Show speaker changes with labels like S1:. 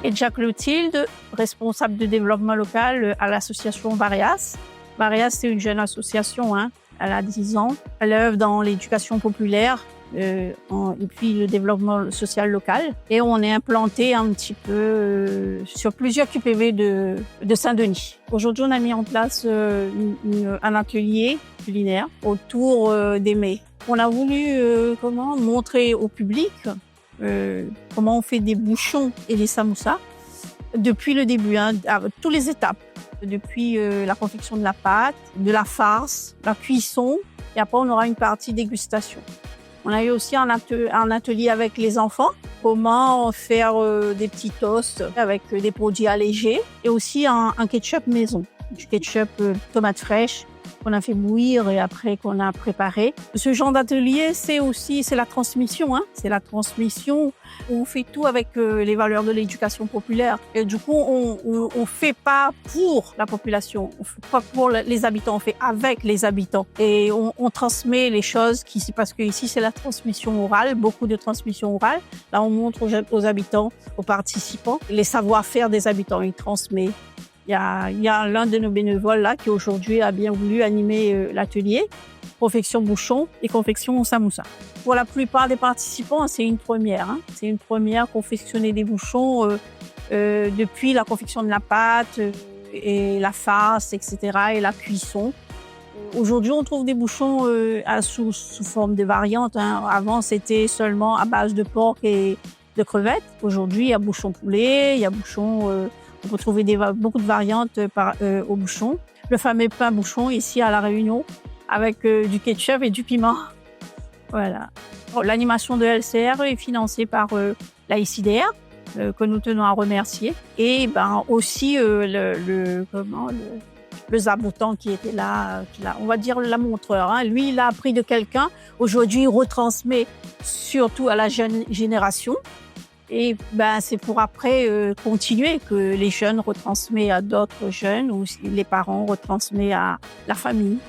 S1: Et Jack Clotilde, responsable de développement local à l'association Varias. Varias, c'est une jeune association, elle a 10 ans. Elle œuvre dans l'éducation populaire et puis le développement social local. Et on est implanté un petit peu sur plusieurs QPV de Saint-Denis. Aujourd'hui, on a mis en place un atelier culinaire autour des mets. On a voulu montrer au public comment on fait des bouchons et des samoussas depuis le début, toutes les étapes. Depuis la confection de la pâte, de la farce, la cuisson, et après on aura une partie dégustation. On a eu aussi un atelier avec les enfants, comment faire des petits toasts avec des produits allégés, et aussi un ketchup maison, du ketchup tomate fraîche qu'on a fait bouillir et après qu'on a préparé. Ce genre d'atelier, c'est la transmission, c'est la transmission. On fait tout avec les valeurs de l'éducation populaire. Et du coup, on fait pas pour la population, on fait pas pour les habitants, on fait avec les habitants. Et on transmet les choses parce que ici, c'est la transmission orale, beaucoup de transmission orale. Là, on montre aux habitants, aux participants, les savoir-faire des habitants, ils transmettent. Il y a l'un de nos bénévoles là qui aujourd'hui a bien voulu animer l'atelier, confection bouchon et confection samoussa. Pour la plupart des participants, c'est une première. C'est une première, confectionner des bouchons depuis la confection de la pâte et la farce, etc. et la cuisson. Aujourd'hui, on trouve des bouchons sous forme de variantes. Avant, c'était seulement à base de porc et de crevettes. Aujourd'hui, il y a bouchon poulet, il y a bouchon... On peut trouver beaucoup de variantes au bouchon. Le fameux pain bouchon ici à La Réunion avec du ketchup et du piment. Voilà. L'animation de LCR est financée par la ICDR, que nous tenons à remercier. Et aussi le Zaboutan qui était là, on va dire la montreur. Lui, il a appris de quelqu'un. Aujourd'hui, il retransmet surtout à la jeune génération. Et c'est pour après continuer que les jeunes retransmettent à d'autres jeunes ou les parents retransmettent à la famille.